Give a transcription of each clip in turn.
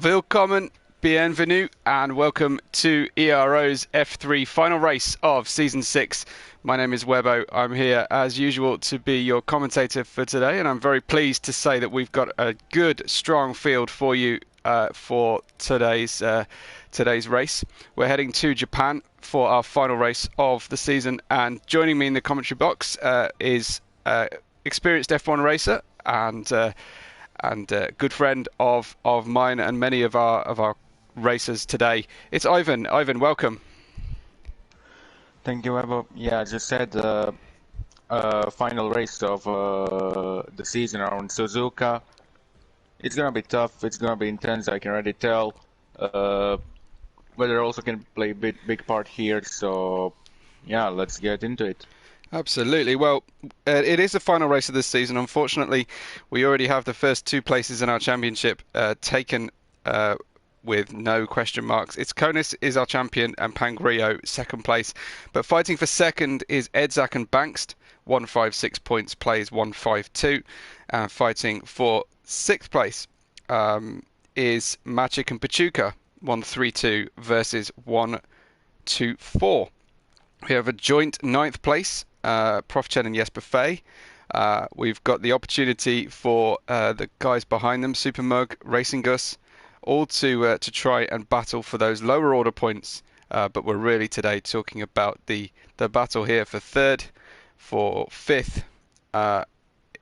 Willkommen, bienvenue, and welcome to Ero's F3 final race of Season 6. My name is Webbo. I'm here, as usual, to be your commentator for today, and I'm very pleased to say that we've got a good, strong field for you for today's race. We're heading to Japan for our final race of the season, and joining me in the commentary box is experienced F1 racer and a good friend of mine and many of our racers today. It's Ivan. Ivan, welcome. Thank you, Webbo. Yeah, as you said, final race of the season around Suzuka. It's gonna be tough. It's gonna be intense. I can already tell. Weather also can play a big part here. So, yeah, let's get into it. Absolutely. Well, it is the final race of this season. Unfortunately, we already have the first two places in our championship taken with no question marks. It's Konis is our champion and Pangrio second place. But fighting for second is Edzak and Bankst, 156 points, plays 152. And fighting for sixth place is Maciek and Pachuca, 132 versus 124. We have a joint ninth place. Prof Chen and Jesper Fay. We've got the opportunity for the guys behind them, Supermug, Racing Gus, all to try and battle for those lower order points. But we're really today talking about the battle here for third, for fifth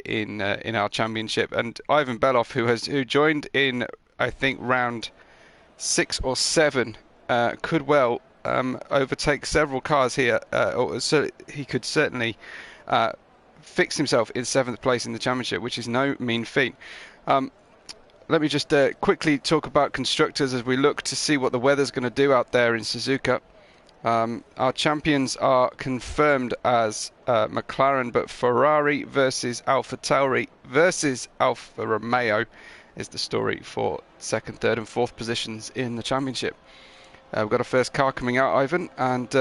in our championship. And Ivan Belov, who joined in I think round 6 or 7, could well overtake several cars here, so he could certainly fix himself in 7th place in the championship, which is no mean feat. Let me just quickly talk about constructors as we look to see what the weather's going to do out there in Suzuka. Our champions are confirmed as McLaren, but Ferrari versus AlphaTauri versus Alfa Romeo is the story for 2nd, 3rd and 4th positions in the championship. We've got a first car coming out, Ivan, and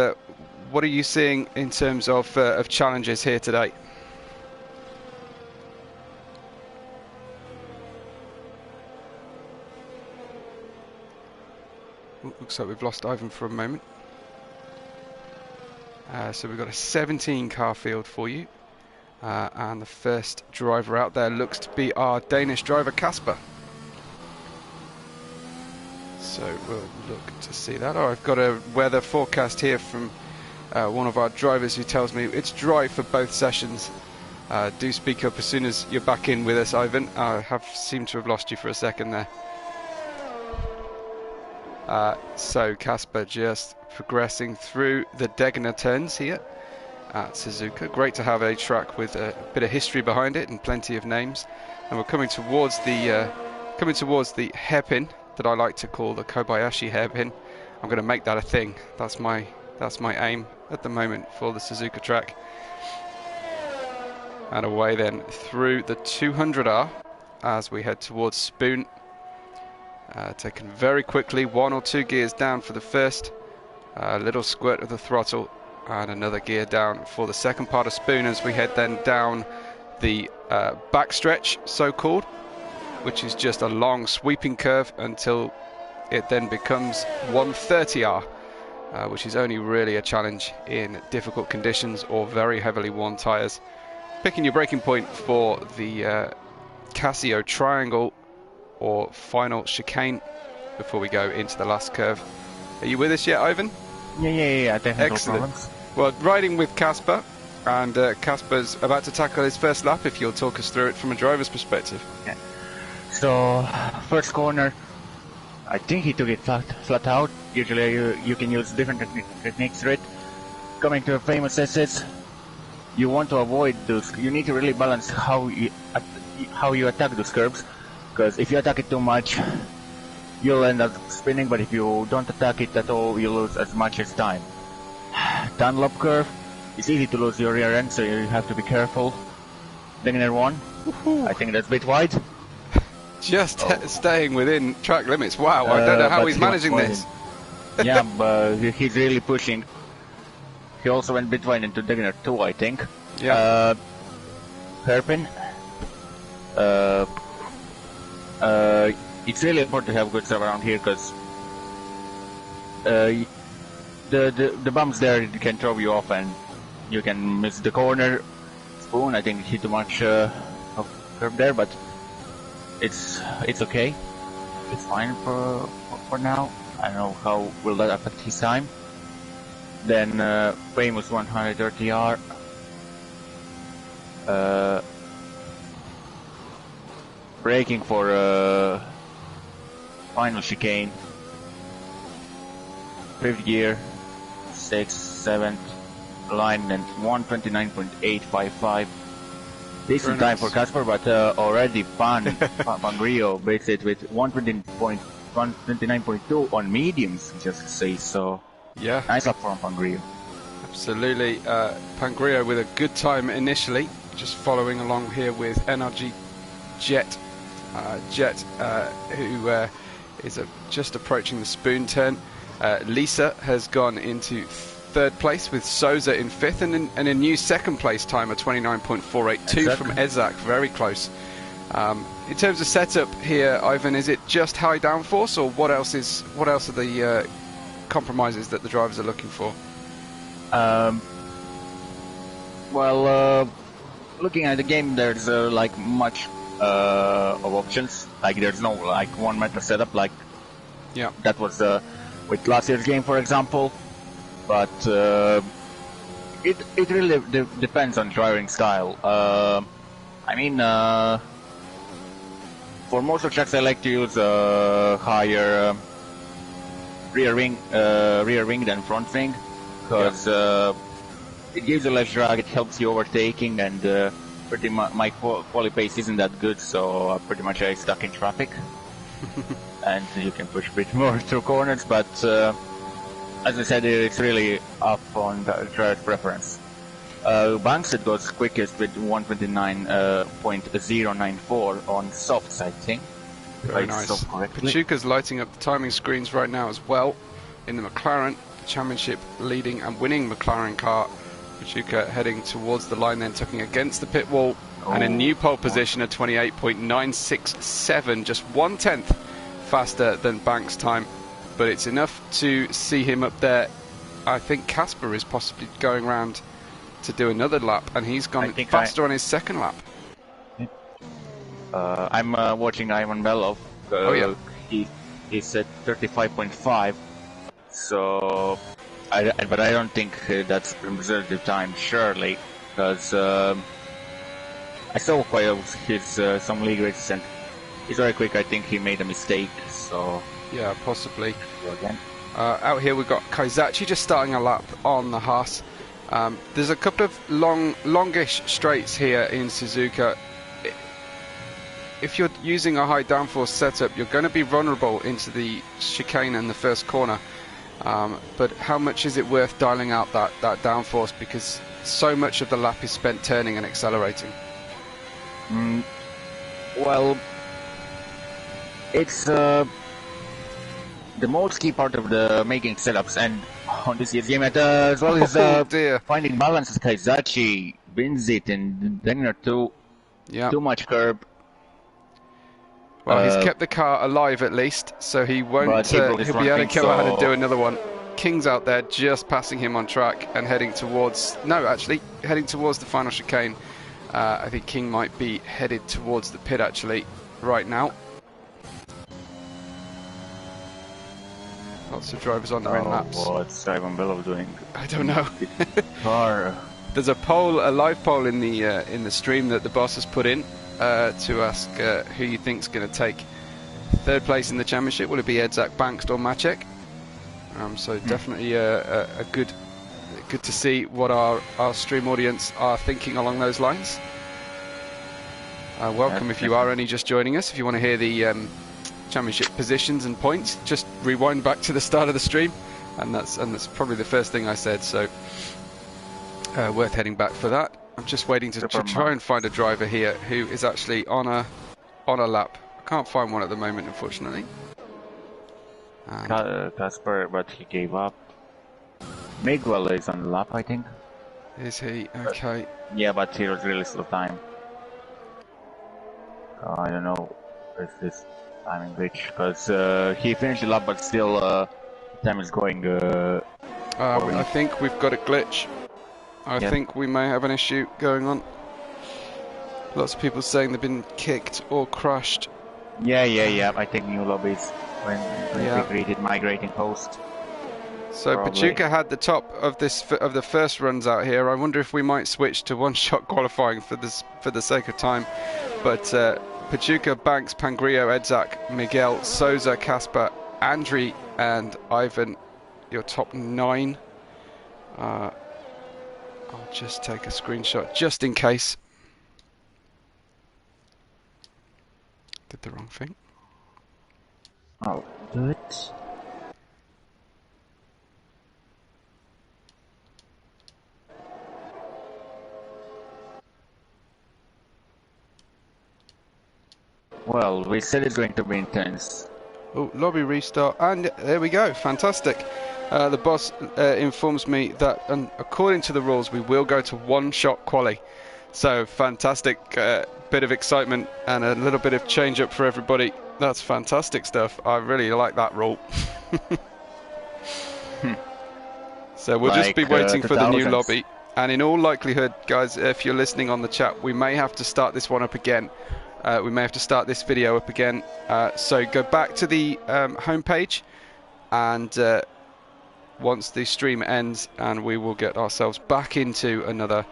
what are you seeing in terms of challenges here today? Looks like we've lost Ivan for a moment. So we've got a 17 car field for you, and the first driver out there looks to be our Danish driver Kasper. So we'll look to see that. Oh, I've got a weather forecast here from one of our drivers who tells me it's dry for both sessions. Do speak up as soon as you're back in with us, Ivan. I have seemed to have lost you for a second there. So Kasper just progressing through the Degner turns here at Suzuka. Great to have a track with a bit of history behind it and plenty of names. And we're coming towards the hairpin that I like to call the Kobayashi hairpin. I'm going to make that a thing. That's my aim at the moment for the Suzuka track. And away then through the 200R as we head towards Spoon. Taken very quickly, 1 or 2 gears down for the first, a little squirt of the throttle, and another gear down for the second part of Spoon as we head then down the backstretch, so-called, which is just a long sweeping curve until it then becomes 130R, which is only really a challenge in difficult conditions or very heavily worn tyres. Picking your braking point for the Casio triangle or final chicane before we go into the last curve. Are you with us yet, Ivan? Yeah, excellent. Well, riding with Kasper, and Kasper's about to tackle his first lap, if you'll talk us through it from a driver's perspective. Yeah. So, first corner, I think he took it flat out. Usually you can use different techniques for it. Coming to a famous SS, you want to avoid those. You need to really balance how you attack those curves, because if you attack it too much, you'll end up spinning, but if you don't attack it at all, you lose as much as time. Dunlop curve, it's easy to lose your rear end, so you have to be careful. Degner 1, I think that's a bit wide. Just staying within track limits. Wow, I don't know how he's managing this. Yeah, but he's really pushing. He also went a bit wide into Degner 2, I think. Yeah. Hairpin. it's really important to have good stuff around here because the bumps there can throw you off and you can miss the corner. Spoon, I think, hit too much of curve there, but it's okay. It's fine for now. I don't know how will that affect his time. Then famous 130R. Braking for final chicane. 5th gear, 6th, 7th alignment, 129.855. Decent time for Casper, but already Pangrio beats it with 129.2 on mediums, just to say so. Yeah. Nice up from Pangrio. Absolutely. Pangrio with a good time initially, just following along here with NRG Jet. Who is just approaching the spoon turn. Lisa has gone into 3rd place with Souza in 5th and a new 2nd place timer, 29.482 from Ezak, very close. In terms of setup here, Ivan, is it just high downforce, or what else are the compromises that the drivers are looking for? Looking at the game, there's like much of options. Like there's no like 1 meter setup like that was with last year's game, for example. But it really depends on driving style. I mean, for most of tracks, I like to use higher rear wing than front wing, because it gives you less drag. It helps you overtaking, and pretty much my quali pace isn't that good, so pretty much I stuck in traffic. And you can push a bit more through corners, but as I said, it's really up on the driver's preference. Banks, it goes quickest with 129.094 on softs, I think. Very nice. Pachuca's lighting up the timing screens right now as well in the McLaren Championship leading and winning McLaren car. Pachuca heading towards the line, then tucking against the pit wall, and a new pole position at 28.967, just 1/10 faster than Banks' time, but it's enough to see him up there. I think Casper is possibly going round to do another lap, and he's gone faster on his 2nd lap. I'm watching Ivan Belov. He's at 35.5, so but I don't think that's conservative time, surely, because I saw quite his some league races and he's very quick. I think he made a mistake, so yeah, possibly. Out here we've got Kaizachi just starting a lap on the Haas. There's a couple of longish straights here in Suzuka. If you're using a high downforce setup, you're going to be vulnerable into the chicane in the first corner. But how much is it worth dialing out that downforce, because so much of the lap is spent turning and accelerating? Well, it's the most key part of the making setups, and on this year's game as well is finding balance. Kaizachi wins it in Dengner too. Too much curb. Well, he's kept the car alive at least, so he won't. He'll be able to come out and do another one. King's out there just passing him on track and heading towards. No, actually, heading towards the final chicane. I think King might be headed towards the pit actually right now. Lots of drivers on their in laps. What's Ivan Belov doing? I don't know. There's a live poll in the stream that the boss has put in to ask who you think's going to take 3rd place in the championship. Will it be Edzak, Banks, or Maciek? So definitely good to see what our stream audience are thinking along those lines. Welcome if you are only just joining us. If you want to hear the championship positions and points, just rewind back to the start of the stream, and that's probably the first thing I said. So worth heading back for that. I'm just waiting to try and find a driver here who is actually on a lap. I can't find one at the moment, unfortunately. Casper, but he gave up. Miguel is on the lap, I think. Is he? Okay. Yeah, but he was really slow time. I don't know. Is this? timing glitch, because he finished the lap, but still time is going. I think we've got a glitch. I think we may have an issue going on. Lots of people saying they've been kicked or crushed. Yeah. I think new lobbies when we created migrating host. So Probably. Pachuca had the top of the first runs out here. I wonder if we might switch to one-shot qualifying for the sake of time. But Pachuca, Banks, Pangrillo, Edzak, Miguel, Souza, Casper, Andri, and Ivan, your top 9. I'll just take a screenshot just in case. Did the wrong thing. I'll do it. Well, we said it's going to be intense. Oh, lobby restart, and there we go. Fantastic. The boss informs me that, according to the rules, we will go to one-shot quali. So fantastic bit of excitement and a little bit of change up for everybody. That's fantastic stuff. I really like that rule. So we'll just be waiting for the new lobby. And in all likelihood, guys, if you're listening on the chat, we may have to start this one up again. We may have to start this video up again. So go back to the homepage, and once the stream ends, and we will get ourselves back into another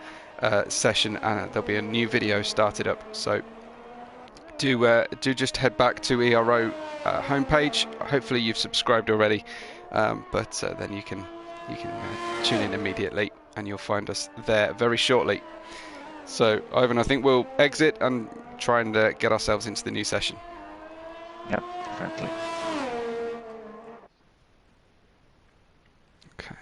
session, and there'll be a new video started up. So do just head back to Ero homepage. Hopefully you've subscribed already, but then you can tune in immediately, and you'll find us there very shortly. So Ivan, I think we'll exit and try and get ourselves into the new session. Yep, definitely. Okay.